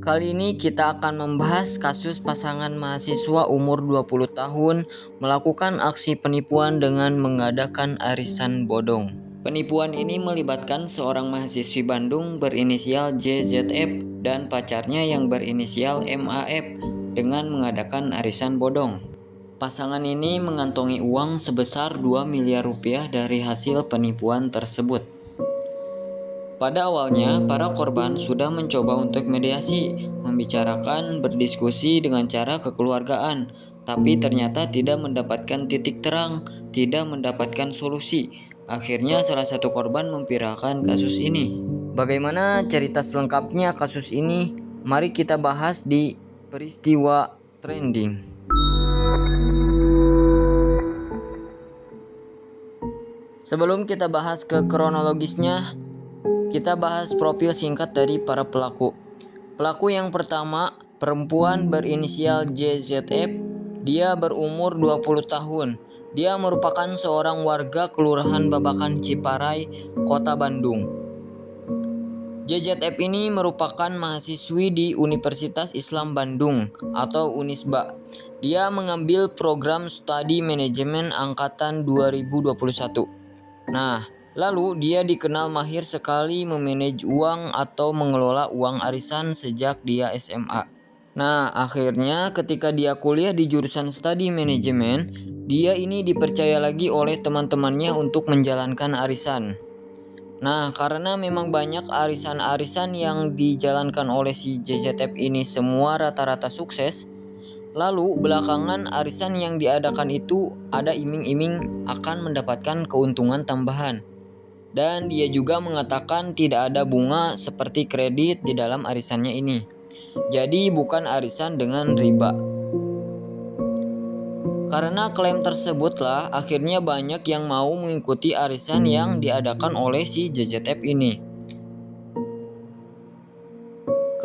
Kali ini kita akan membahas kasus pasangan mahasiswa umur 20 tahun melakukan aksi penipuan dengan mengadakan arisan bodong. Penipuan ini melibatkan seorang mahasiswi Bandung berinisial JZF dan pacarnya yang berinisial MAF dengan mengadakan arisan bodong. Pasangan ini mengantongi uang sebesar 2 miliar rupiah dari hasil penipuan tersebut. Pada awalnya, para korban sudah mencoba untuk mediasi, membicarakan, berdiskusi dengan cara kekeluargaan, tapi ternyata tidak mendapatkan titik terang, tidak mendapatkan solusi. Akhirnya salah satu korban memviralkan kasus ini. Bagaimana cerita selengkapnya kasus ini? Mari kita bahas di peristiwa trending. Sebelum kita bahas ke kronologisnya, kita bahas profil singkat dari para pelaku. Pelaku yang pertama, perempuan berinisial JZF. Dia berumur 20 tahun. Dia merupakan seorang warga Kelurahan Babakan Ciparai, Kota Bandung. JZF ini merupakan mahasiswi di Universitas Islam Bandung atau Unisba. Dia mengambil program studi manajemen angkatan 2021. Nah, lalu dia dikenal mahir sekali memanage uang atau mengelola uang arisan sejak dia SMA. Nah, akhirnya ketika dia kuliah di jurusan studi manajemen, dia ini dipercaya lagi oleh teman-temannya untuk menjalankan arisan. Nah, karena memang banyak arisan-arisan yang dijalankan oleh si JZF ini semua rata-rata sukses, lalu belakangan arisan yang diadakan itu ada iming-iming akan mendapatkan keuntungan tambahan. Dan dia juga mengatakan tidak ada bunga seperti kredit di dalam arisannya ini. Jadi bukan arisan dengan riba. Karena klaim tersebutlah akhirnya banyak yang mau mengikuti arisan yang diadakan oleh si JZF ini.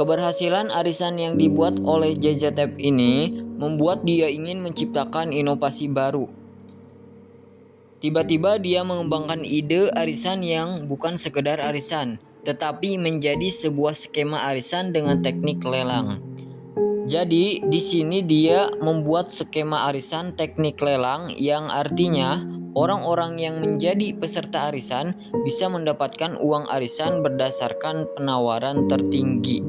Keberhasilan arisan yang dibuat oleh JZF ini membuat dia ingin menciptakan inovasi baru. Tiba-tiba dia mengembangkan ide arisan yang bukan sekedar arisan, tetapi menjadi sebuah skema arisan dengan teknik lelang. Jadi di sini dia membuat skema arisan teknik lelang yang artinya orang-orang yang menjadi peserta arisan bisa mendapatkan uang arisan berdasarkan penawaran tertinggi.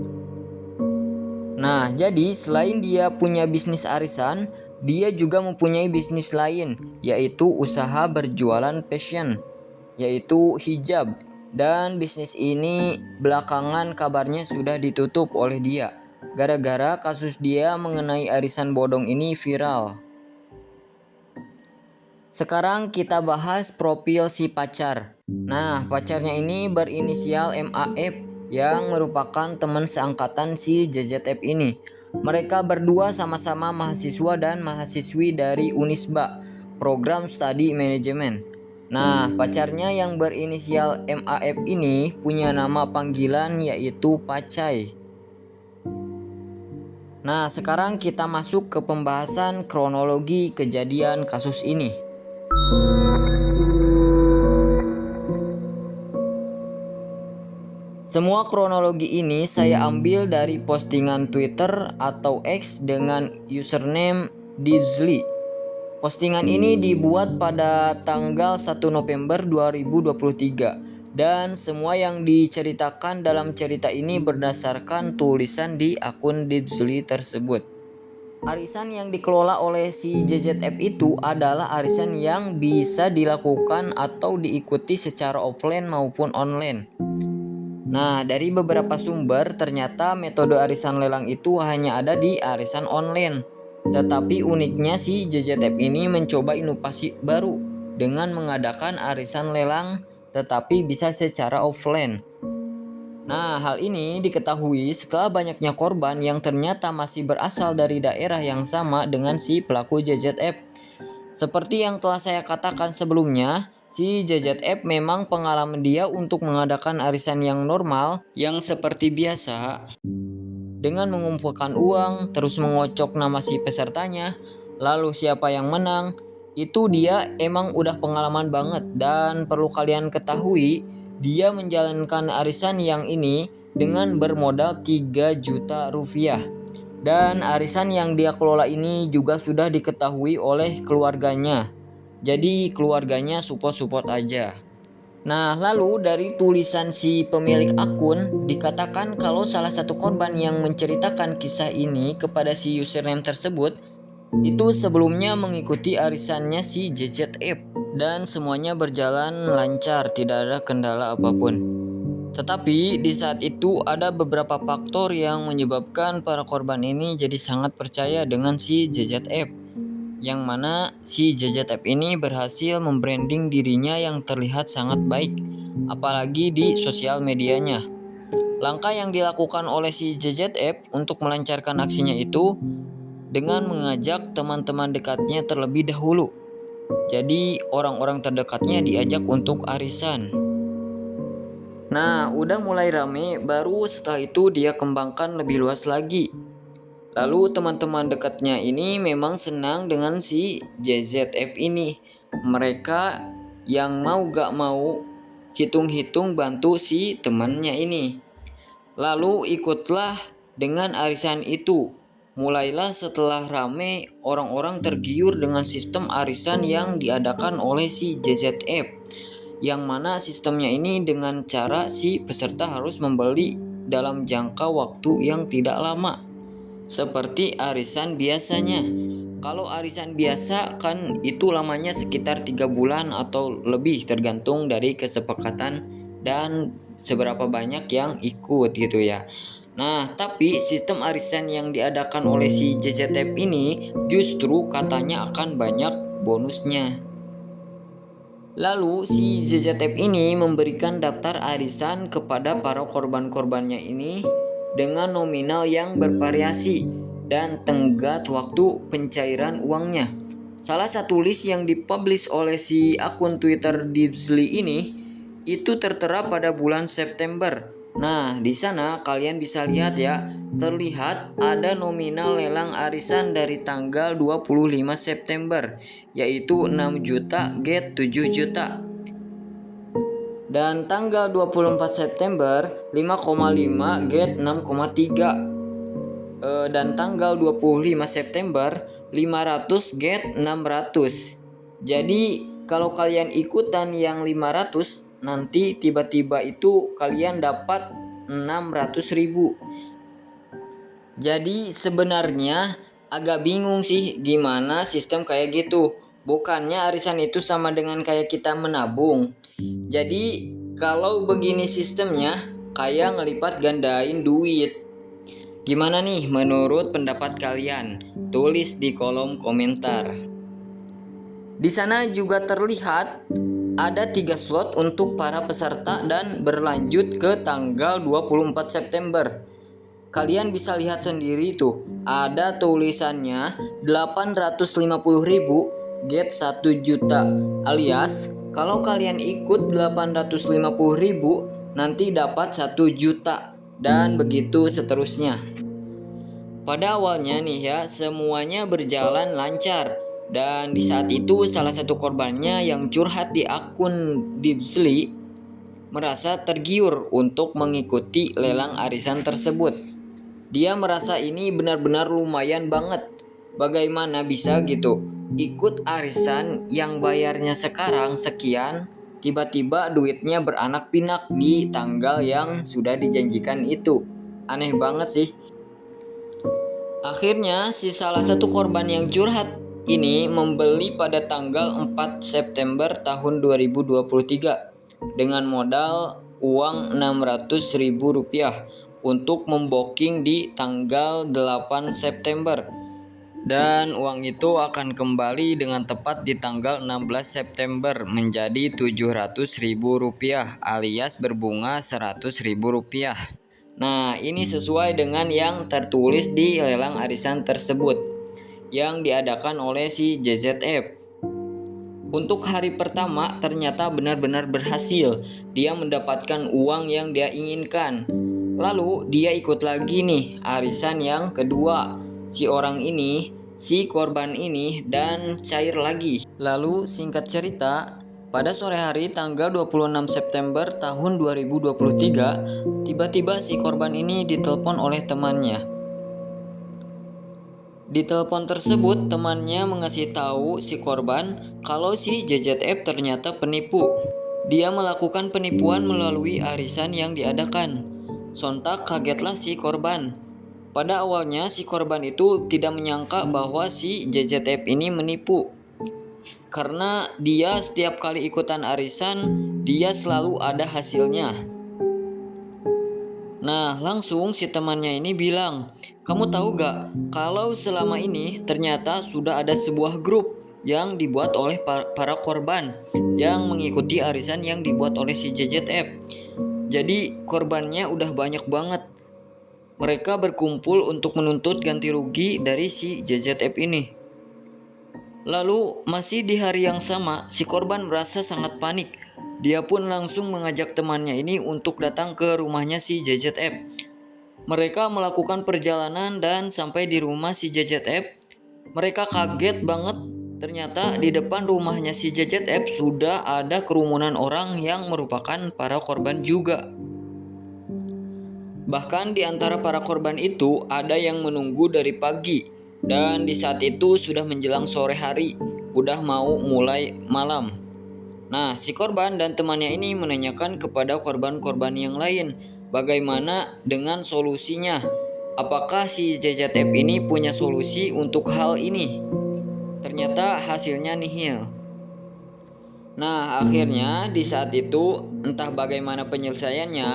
Nah, jadi selain dia punya bisnis arisan, dia juga mempunyai bisnis lain, yaitu usaha berjualan fashion, yaitu hijab. Dan bisnis ini belakangan kabarnya sudah ditutup oleh dia, gara-gara kasus dia mengenai arisan bodong ini viral. Sekarang kita bahas profil si pacar. Nah, pacarnya ini berinisial MAF yang merupakan teman seangkatan si JZF ini. Mereka berdua sama-sama mahasiswa dan mahasiswi dari Unisba, program studi manajemen. Nah, pacarnya yang berinisial MAF ini punya nama panggilan yaitu Pacai. Nah, sekarang kita masuk ke pembahasan kronologi kejadian kasus ini. Semua kronologi ini saya ambil dari postingan Twitter atau X dengan username Dibsly. Postingan ini dibuat pada tanggal 1 November 2023 dan semua yang diceritakan dalam cerita ini berdasarkan tulisan di akun Dibsly tersebut. Arisan yang dikelola oleh si JZF itu adalah arisan yang bisa dilakukan atau diikuti secara offline maupun online. Nah, dari beberapa sumber ternyata metode arisan lelang itu hanya ada di arisan online. Tetapi uniknya si JZF ini mencoba inovasi baru dengan mengadakan arisan lelang tetapi bisa secara offline. Nah, hal ini diketahui setelah banyaknya korban yang ternyata masih berasal dari daerah yang sama dengan si pelaku JZF. Seperti yang telah saya katakan sebelumnya, si JZF memang pengalaman dia untuk mengadakan arisan yang normal, yang seperti biasa, dengan mengumpulkan uang, terus mengocok nama si pesertanya, lalu siapa yang menang, itu dia emang udah pengalaman banget. Dan perlu kalian ketahui, dia menjalankan arisan yang ini dengan bermodal 3 juta rupiah. Dan arisan yang dia kelola ini juga sudah diketahui oleh keluarganya. Jadi keluarganya support-support aja. Nah, lalu dari tulisan si pemilik akun dikatakan kalau salah satu korban yang menceritakan kisah ini kepada si username tersebut itu sebelumnya mengikuti arisannya si JZF dan semuanya berjalan lancar, tidak ada kendala apapun. Tetapi di saat itu ada beberapa faktor yang menyebabkan para korban ini jadi sangat percaya dengan si JZF, yang mana si JZF ini berhasil membranding dirinya yang terlihat sangat baik, apalagi di sosial medianya. Langkah yang dilakukan oleh si JZF untuk melancarkan aksinya itu dengan mengajak teman-teman dekatnya terlebih dahulu. Jadi orang-orang terdekatnya diajak untuk arisan. Nah, udah mulai rame, baru setelah itu dia kembangkan lebih luas lagi. Lalu teman-teman dekatnya ini memang senang dengan si JZF ini. Mereka yang mau gak mau hitung-hitung bantu si temannya ini. Lalu ikutlah dengan arisan itu. Mulailah setelah rame, orang-orang tergiur dengan sistem arisan yang diadakan oleh si JZF. Yang mana sistemnya ini dengan cara si peserta harus membeli dalam jangka waktu yang tidak lama. Seperti arisan biasanya. Kalau arisan biasa kan itu lamanya sekitar 3 bulan atau lebih tergantung dari kesepakatan dan seberapa banyak yang ikut gitu ya. Nah, tapi sistem arisan yang diadakan oleh si JZF ini justru katanya akan banyak bonusnya. Lalu si ZZF ini memberikan daftar arisan kepada para korban-korbannya ini dengan nominal yang bervariasi dan tenggat waktu pencairan uangnya. Salah satu list yang dipublish oleh si akun Twitter Dibsly ini itu tertera pada bulan September. Nah, di sana kalian bisa lihat ya, terlihat ada nominal lelang arisan dari tanggal 25 September, yaitu 6 juta get 7 juta. Dan tanggal 24 September 5,5 get 6,3. Dan tanggal 25 September 500 get 600. Jadi kalau kalian ikutan yang 500, nanti tiba-tiba itu kalian dapat 600.000. Jadi sebenarnya agak bingung sih gimana sistem kayak gitu. Bukannya arisan itu sama dengan kayak kita menabung. Jadi kalau begini sistemnya kayak ngelipat gandain duit. Gimana nih menurut pendapat kalian? Tulis di kolom komentar. Di sana juga terlihat ada 3 slot untuk para peserta dan berlanjut ke tanggal 24 September. Kalian bisa lihat sendiri tuh, ada tulisannya 850.000 get 1 juta, alias kalau kalian ikut 850.000 nanti dapat 1 juta dan begitu seterusnya. Pada awalnya nih ya, semuanya berjalan lancar. Dan di saat itu salah satu korbannya yang curhat di akun Dibsly merasa tergiur untuk mengikuti lelang arisan tersebut. Dia merasa ini benar-benar lumayan banget. Bagaimana bisa gitu? Ikut arisan yang bayarnya sekarang sekian, tiba-tiba duitnya beranak pinak di tanggal yang sudah dijanjikan itu. Aneh banget sih. Akhirnya si salah satu korban yang curhat ini membeli pada tanggal 4 September tahun 2023 dengan modal uang Rp600.000 untuk membooking di tanggal 8 September. Dan uang itu akan kembali dengan tepat di tanggal 16 September menjadi Rp700.000 alias berbunga Rp100.000. Nah, ini sesuai dengan yang tertulis di lelang arisan tersebut yang diadakan oleh si JZF. Untuk hari pertama ternyata benar-benar berhasil. Dia mendapatkan uang yang dia inginkan. Lalu dia ikut lagi nih arisan yang kedua. Si orang ini, si korban ini dan cair lagi. Lalu singkat cerita, Pada sore hari tanggal 26 September tahun 2023, tiba-tiba si korban ini ditelepon oleh temannya. Di telepon tersebut, temannya mengasih tahu si korban kalau si JZF ternyata penipu. Dia melakukan penipuan melalui arisan yang diadakan. Sontak kagetlah si korban. Pada awalnya si korban itu tidak menyangka bahwa si JZF ini menipu. Karena dia setiap kali ikutan arisan, dia selalu ada hasilnya. Nah, langsung si temannya ini bilang, "Kamu tahu gak, kalau selama ini ternyata sudah ada sebuah grup yang dibuat oleh para korban yang mengikuti arisan yang dibuat oleh si JZF. Jadi korbannya udah banyak banget. Mereka berkumpul untuk menuntut ganti rugi dari si JZF ini." Lalu masih di hari yang sama, si korban merasa sangat panik. Dia pun langsung mengajak temannya ini untuk datang ke rumahnya si JZF. Mereka melakukan perjalanan dan sampai di rumah si JZF. Mereka kaget banget. Ternyata di depan rumahnya si JZF sudah ada kerumunan orang yang merupakan para korban juga. Bahkan di antara para korban itu ada yang menunggu dari pagi. Dan di saat itu sudah menjelang sore hari, udah mau mulai malam. Nah, si korban dan temannya ini menanyakan kepada korban-korban yang lain, bagaimana dengan solusinya? Apakah si JZF ini punya solusi untuk hal ini? Ternyata hasilnya nihil. Nah, akhirnya di saat itu entah bagaimana penyelesaiannya,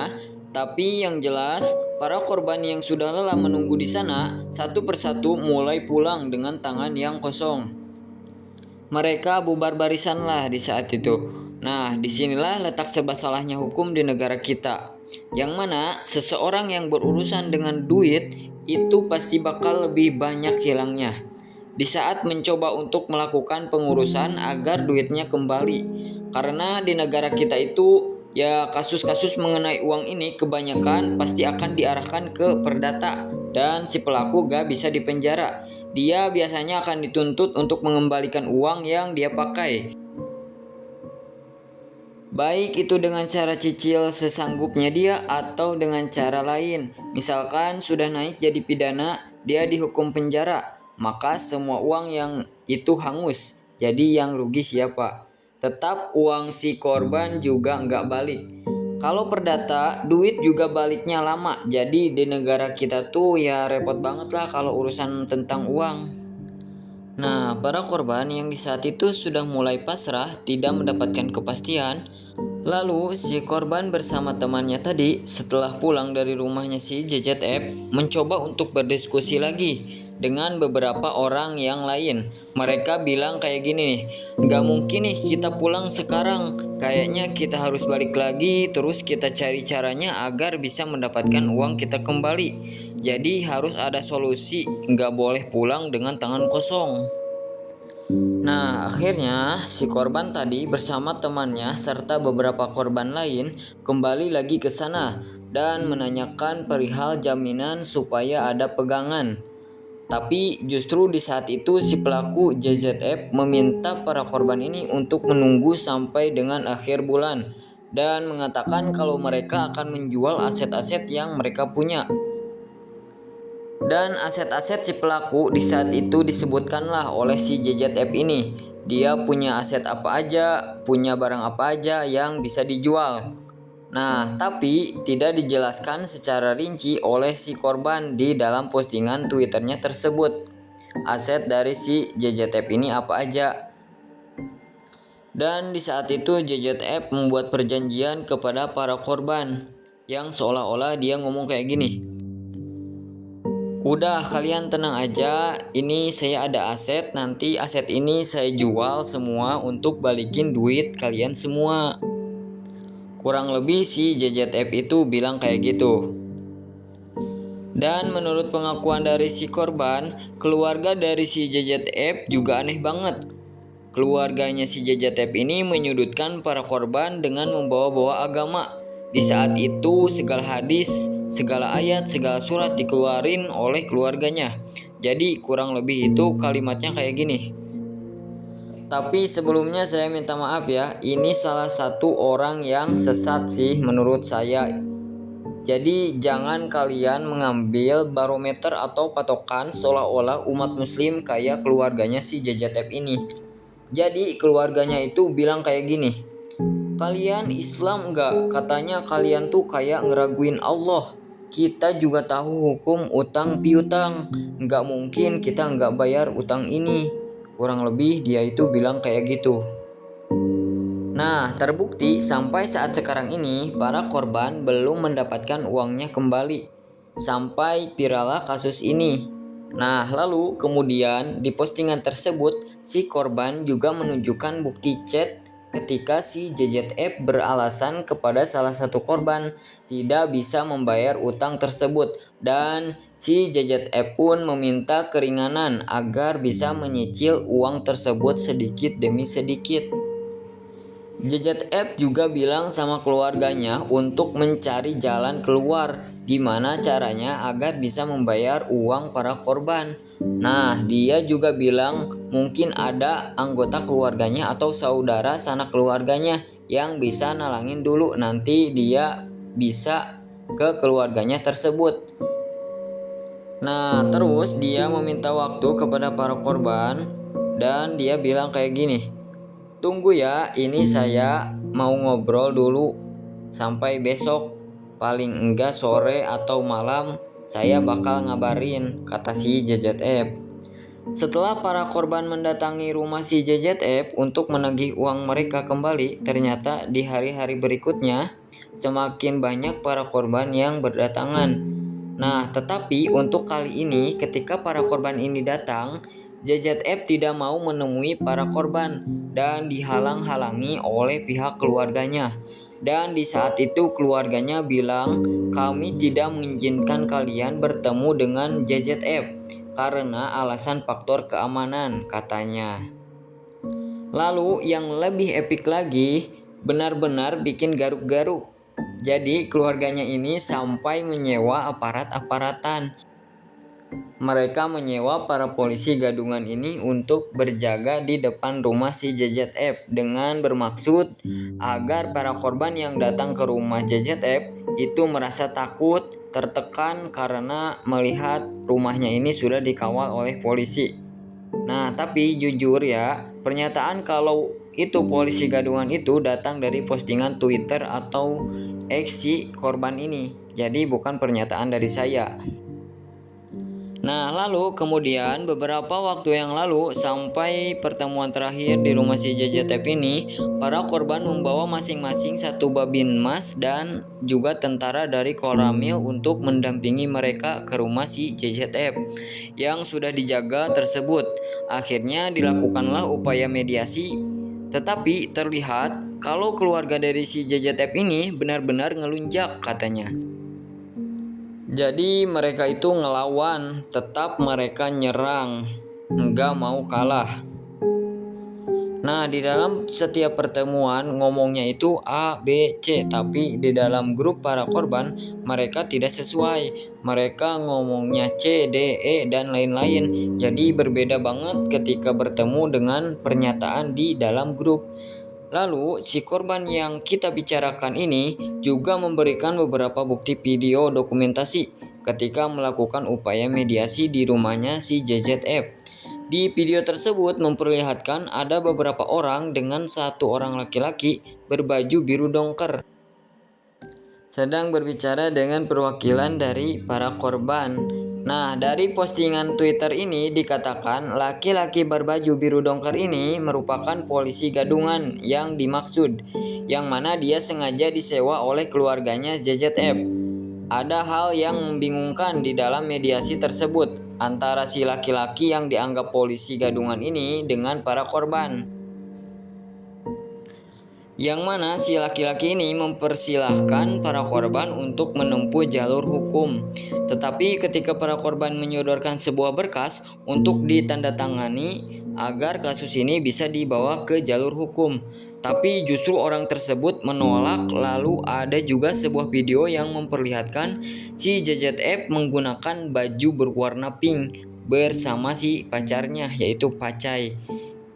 tapi yang jelas para korban yang sudah lelah menunggu di sana satu persatu mulai pulang dengan tangan yang kosong. Mereka bubar barisanlah di saat itu. Nah, disinilah letak serba salahnya hukum di negara kita, yang mana seseorang yang berurusan dengan duit itu pasti bakal lebih banyak hilangnya di saat mencoba untuk melakukan pengurusan agar duitnya kembali. Karena di negara kita itu ya kasus-kasus mengenai uang ini kebanyakan pasti akan diarahkan ke perdata dan si pelaku gak bisa dipenjara. Dia biasanya akan dituntut untuk mengembalikan uang yang dia pakai. Baik itu dengan cara cicil sesanggupnya dia atau dengan cara lain. Misalkan sudah naik jadi pidana, dia dihukum penjara, maka semua uang yang itu hangus. Jadi yang rugi siapa? Tetap uang si korban juga nggak balik. Kalau perdata, duit juga baliknya lama. Jadi di negara kita tuh ya repot banget lah kalau urusan tentang uang. Nah, para korban yang di saat itu sudah mulai pasrah, tidak mendapatkan kepastian. Lalu si korban bersama temannya tadi setelah pulang dari rumahnya si JZF mencoba untuk berdiskusi lagi dengan beberapa orang yang lain. Mereka bilang kayak gini nih, "Gak mungkin nih kita pulang sekarang. Kayaknya kita harus balik lagi terus kita cari caranya agar bisa mendapatkan uang kita kembali. Jadi harus ada solusi, gak boleh pulang dengan tangan kosong." Nah, akhirnya si korban tadi bersama temannya serta beberapa korban lain kembali lagi ke sana dan menanyakan perihal jaminan supaya ada pegangan. Tapi justru di saat itu si pelaku JZF meminta para korban ini untuk menunggu sampai dengan akhir bulan dan mengatakan kalau mereka akan menjual aset-aset yang mereka punya. Dan aset-aset si pelaku di saat itu disebutkanlah oleh si JZF ini. Dia punya aset apa aja, punya barang apa aja yang bisa dijual. Nah, tapi tidak dijelaskan secara rinci oleh si korban di dalam postingan Twitternya tersebut. Aset dari si JZF ini apa aja. Dan di saat itu JZF membuat perjanjian kepada para korban yang seolah-olah dia ngomong kayak gini, "Udah, kalian tenang aja, ini saya ada aset, nanti aset ini saya jual semua untuk balikin duit kalian semua." Kurang lebih si JZF itu bilang kayak gitu. Dan menurut pengakuan dari si korban, keluarga dari si JZF juga aneh banget. Keluarganya si JZF ini menyudutkan para korban dengan membawa-bawa agama. Di saat itu segala hadis, segala ayat, segala surat dikeluarin oleh keluarganya. Jadi kurang lebih itu kalimatnya kayak gini, Tapi sebelumnya saya minta maaf ya, ini salah satu orang yang sesat sih menurut saya. Jadi jangan kalian mengambil barometer atau patokan seolah-olah umat muslim kayak keluarganya si JJF ini. Jadi keluarganya itu bilang kayak gini, kalian Islam enggak? Katanya kalian tuh kayak ngeraguin Allah. Kita juga tahu hukum utang piutang. Enggak mungkin kita enggak bayar utang ini. Kurang lebih dia itu bilang kayak gitu. Nah, terbukti sampai saat sekarang ini para korban belum mendapatkan uangnya kembali. Sampai virallah kasus ini. Nah, lalu kemudian di postingan tersebut si korban juga menunjukkan bukti chat ketika si JJF beralasan kepada salah satu korban tidak bisa membayar utang tersebut dan si JJF pun meminta keringanan agar bisa menyicil uang tersebut sedikit demi sedikit. JJF juga bilang sama keluarganya untuk mencari jalan keluar gimana caranya agar bisa membayar uang para korban. Nah, dia juga bilang mungkin ada anggota keluarganya atau saudara sanak keluarganya yang bisa nalangin dulu, nanti dia bisa ke keluarganya tersebut. Nah, terus dia meminta waktu kepada para korban dan dia bilang kayak gini, tunggu ya, ini saya mau ngobrol dulu sampai besok. Paling enggak sore atau malam saya bakal ngabarin, kata si JJF. Setelah para korban mendatangi rumah si JJF untuk menagih uang mereka kembali, ternyata di hari-hari berikutnya semakin banyak para korban yang berdatangan. Nah, tetapi untuk kali ini ketika para korban ini datang, JZF tidak mau menemui para korban dan dihalang-halangi oleh pihak keluarganya. Dan di saat itu keluarganya bilang, kami tidak mengizinkan kalian bertemu dengan JZF karena alasan faktor keamanan, katanya. Lalu yang lebih epik lagi, benar-benar bikin garuk-garuk. Jadi keluarganya ini sampai menyewa aparat-aparatan. Mereka menyewa para polisi gadungan ini untuk berjaga di depan rumah si JZF dengan bermaksud agar para korban yang datang ke rumah JZF itu merasa takut, tertekan karena melihat rumahnya ini sudah dikawal oleh polisi. Nah, tapi jujur ya, pernyataan kalau itu polisi gadungan itu datang dari postingan Twitter atau X si korban ini. Jadi bukan pernyataan dari saya. Nah, lalu kemudian beberapa waktu yang lalu sampai pertemuan terakhir di rumah si JJF ini, para korban membawa masing-masing satu babin emas dan juga tentara dari Koramil untuk mendampingi mereka ke rumah si JJF yang sudah dijaga tersebut. Akhirnya dilakukanlah upaya mediasi, tetapi terlihat kalau keluarga dari si JJF ini benar-benar ngelunjak, katanya. Jadi mereka itu ngelawan, tetap mereka nyerang, nggak mau kalah. Nah, di dalam setiap pertemuan ngomongnya itu A, B, C, tapi di dalam grup para korban mereka tidak sesuai. Mereka ngomongnya C, D, E, dan lain-lain. Jadi berbeda banget ketika bertemu dengan pernyataan di dalam grup. Lalu, si korban yang kita bicarakan ini juga memberikan beberapa bukti video dokumentasi ketika melakukan upaya mediasi di rumahnya si JZF. Di video tersebut memperlihatkan ada beberapa orang dengan satu orang laki-laki berbaju biru dongker sedang berbicara dengan perwakilan dari para korban. Nah, dari postingan Twitter ini dikatakan laki-laki berbaju biru dongker ini merupakan polisi gadungan yang dimaksud, yang mana dia sengaja disewa oleh keluarganya JZF. Ada hal yang membingungkan di dalam mediasi tersebut antara si laki-laki yang dianggap polisi gadungan ini dengan para korban. Yang mana si laki-laki ini mempersilahkan para korban untuk menempuh jalur hukum. Tetapi ketika para korban menyodorkan sebuah berkas untuk ditandatangani agar kasus ini bisa dibawa ke jalur hukum, tapi justru orang tersebut menolak. Lalu ada juga sebuah video yang memperlihatkan si JZF menggunakan baju berwarna pink bersama si pacarnya yaitu Pacai.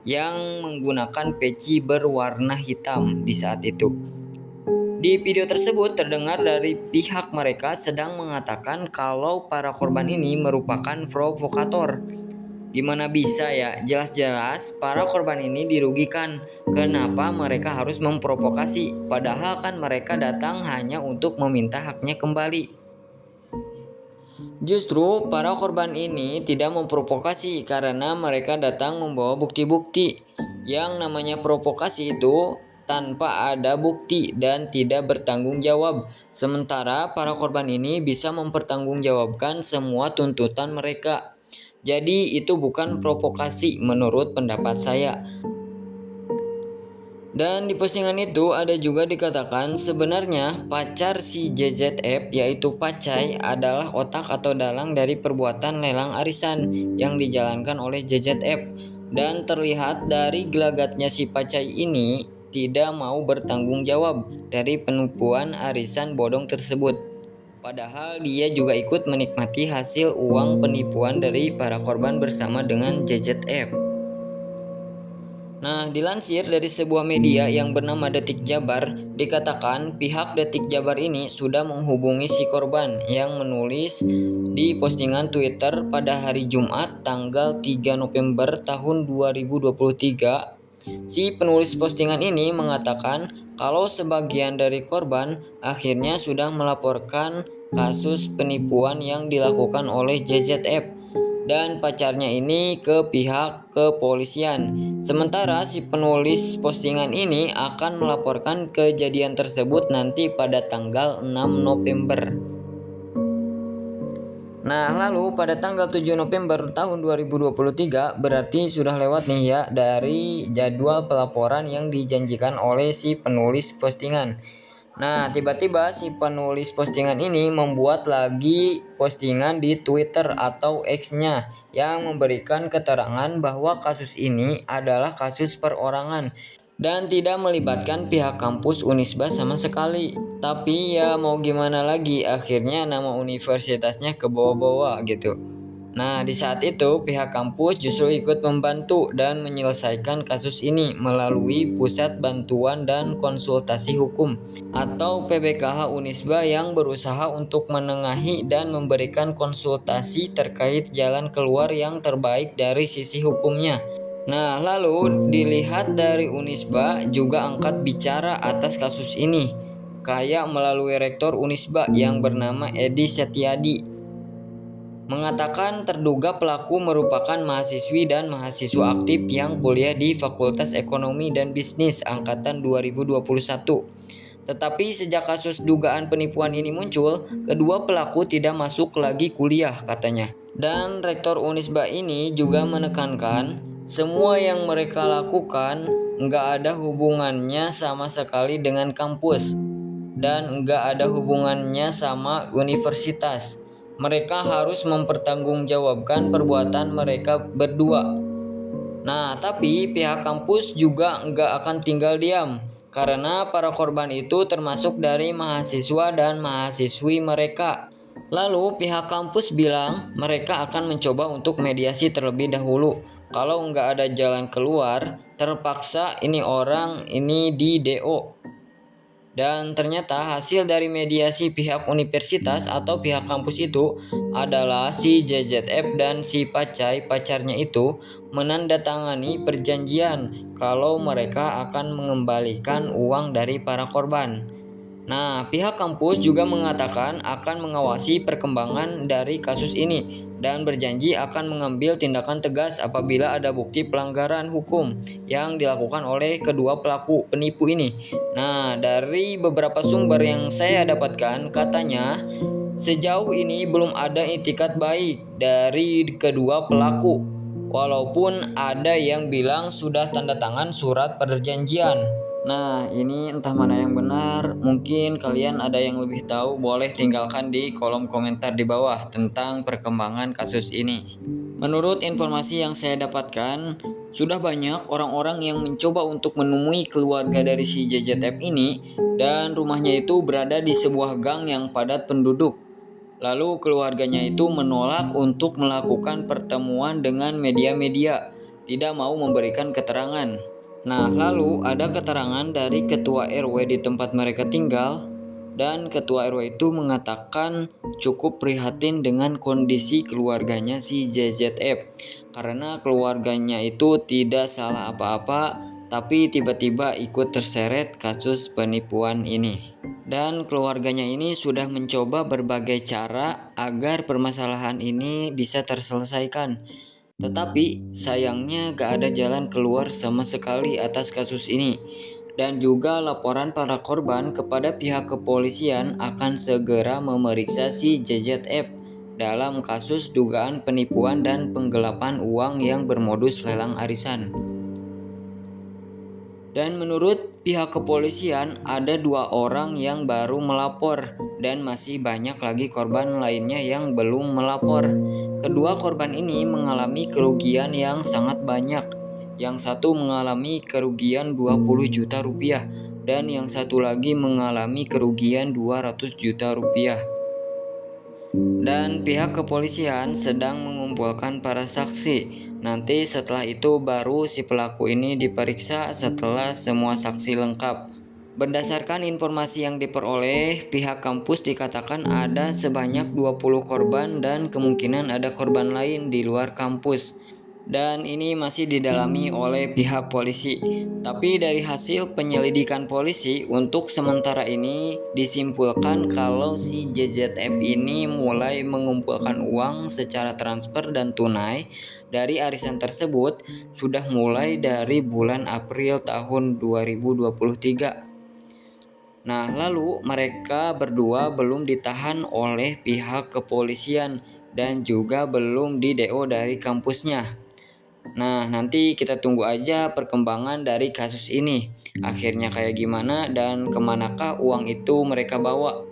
yang menggunakan peci berwarna hitam di saat itu. Di video tersebut terdengar dari pihak mereka sedang mengatakan kalau para korban ini merupakan provokator. Gimana bisa ya? Jelas-jelas para korban ini dirugikan. Kenapa mereka harus memprovokasi? Padahal kan mereka datang hanya untuk meminta haknya kembali. Justru para korban ini tidak memprovokasi karena mereka datang membawa bukti-bukti. Yang namanya provokasi itu tanpa ada bukti dan tidak bertanggung jawab. Sementara para korban ini bisa mempertanggungjawabkan semua tuntutan mereka. Jadi itu bukan provokasi menurut pendapat saya. Dan di postingan itu ada juga dikatakan sebenarnya pacar si JZF yaitu Pacai adalah otak atau dalang dari perbuatan lelang arisan yang dijalankan oleh JZF. Dan terlihat dari gelagatnya si Pacai ini tidak mau bertanggung jawab dari penipuan arisan bodong tersebut. Padahal dia juga ikut menikmati hasil uang penipuan dari para korban bersama dengan JZF. Nah, dilansir dari sebuah media yang bernama Detik Jabar, dikatakan pihak Detik Jabar ini sudah menghubungi si korban yang menulis di postingan Twitter pada hari Jumat tanggal 3 November tahun 2023. Si penulis postingan ini mengatakan kalau sebagian dari korban akhirnya sudah melaporkan kasus penipuan yang dilakukan oleh JZF dan pacarnya ini ke pihak kepolisian. Sementara si penulis postingan ini akan melaporkan kejadian tersebut nanti pada tanggal 6 November. Nah, lalu pada tanggal 7 November tahun 2023 berarti sudah lewat nih ya dari jadwal pelaporan yang dijanjikan oleh si penulis postingan. Nah, tiba-tiba si penulis postingan ini membuat lagi postingan di Twitter atau X-nya yang memberikan keterangan bahwa kasus ini adalah kasus perorangan dan tidak melibatkan pihak kampus Unisba sama sekali. Tapi ya mau gimana lagi, akhirnya nama universitasnya ke bawah-bawah gitu. Nah, di saat itu pihak kampus justru ikut membantu dan menyelesaikan kasus ini melalui Pusat Bantuan dan Konsultasi Hukum atau PBKH Unisba yang berusaha untuk menengahi dan memberikan konsultasi terkait jalan keluar yang terbaik dari sisi hukumnya. Nah, lalu dilihat dari Unisba juga angkat bicara atas kasus ini, kayak melalui rektor Unisba yang bernama Edi Setiadi mengatakan terduga pelaku merupakan mahasiswi dan mahasiswa aktif yang kuliah di Fakultas Ekonomi dan Bisnis angkatan 2021. Tetapi sejak kasus dugaan penipuan ini muncul, kedua pelaku tidak masuk lagi kuliah katanya. Dan Rektor Unisba ini juga menekankan semua yang mereka lakukan nggak ada hubungannya sama sekali dengan kampus dan nggak ada hubungannya sama universitas. Mereka harus mempertanggungjawabkan perbuatan mereka berdua. Nah, tapi pihak kampus juga nggak akan tinggal diam karena para korban itu termasuk dari mahasiswa dan mahasiswi mereka. Lalu pihak kampus bilang mereka akan mencoba untuk mediasi terlebih dahulu. Kalau nggak ada jalan keluar, terpaksa ini orang ini di DO. Dan ternyata hasil dari mediasi pihak universitas atau pihak kampus itu adalah si JZF dan si Pacai pacarnya itu menandatangani perjanjian kalau mereka akan mengembalikan uang dari para korban. Nah, pihak kampus juga mengatakan akan mengawasi perkembangan dari kasus ini dan berjanji akan mengambil tindakan tegas apabila ada bukti pelanggaran hukum yang dilakukan oleh kedua pelaku penipu ini. Nah, dari beberapa sumber yang saya dapatkan katanya sejauh ini belum ada itikat baik dari kedua pelaku. Walaupun ada yang bilang sudah tanda tangan surat perjanjian. Nah, ini entah mana yang benar. Mungkin kalian ada yang lebih tahu, boleh tinggalkan di kolom komentar di bawah tentang perkembangan kasus ini. Menurut informasi yang saya dapatkan, sudah banyak orang-orang yang mencoba untuk menemui keluarga dari si JZF ini dan rumahnya itu berada di sebuah gang yang padat penduduk. Lalu keluarganya itu menolak untuk melakukan pertemuan dengan media-media. tidak mau memberikan keterangan. Nah, lalu ada keterangan dari ketua RW di tempat mereka tinggal, dan ketua RW itu mengatakan cukup prihatin dengan kondisi keluarganya si ZZF, karena keluarganya itu tidak salah apa-apa, tapi tiba-tiba ikut terseret kasus penipuan ini. Dan keluarganya ini sudah mencoba berbagai cara agar permasalahan ini bisa terselesaikan. Tetapi sayangnya gak ada jalan keluar sama sekali atas kasus ini. Dan juga laporan para korban kepada pihak kepolisian akan segera memeriksa si JZF dalam kasus dugaan penipuan dan penggelapan uang yang bermodus lelang arisan. Dan menurut pihak kepolisian ada 2 orang yang baru melapor dan masih banyak lagi korban lainnya yang belum melapor. Kedua korban ini mengalami kerugian yang sangat banyak. Yang satu mengalami kerugian 20 juta rupiah dan yang satu lagi mengalami kerugian 200 juta rupiah. Dan pihak kepolisian sedang mengumpulkan para saksi. Nanti setelah itu baru si pelaku ini diperiksa setelah semua saksi lengkap. Berdasarkan informasi yang diperoleh, pihak kampus dikatakan ada sebanyak 20 korban dan kemungkinan ada korban lain di luar kampus. Dan ini masih didalami oleh pihak polisi. Tapi dari hasil penyelidikan polisi, untuk sementara ini disimpulkan kalau si JZF ini mulai mengumpulkan uang secara transfer dan tunai dari arisan tersebut sudah mulai dari bulan April tahun 2023. Nah, lalu mereka berdua belum ditahan oleh pihak kepolisian dan juga belum di-DO dari kampusnya. Nah, nanti kita tunggu aja perkembangan dari kasus ini. Akhirnya kayak gimana dan kemanakah uang itu mereka bawa.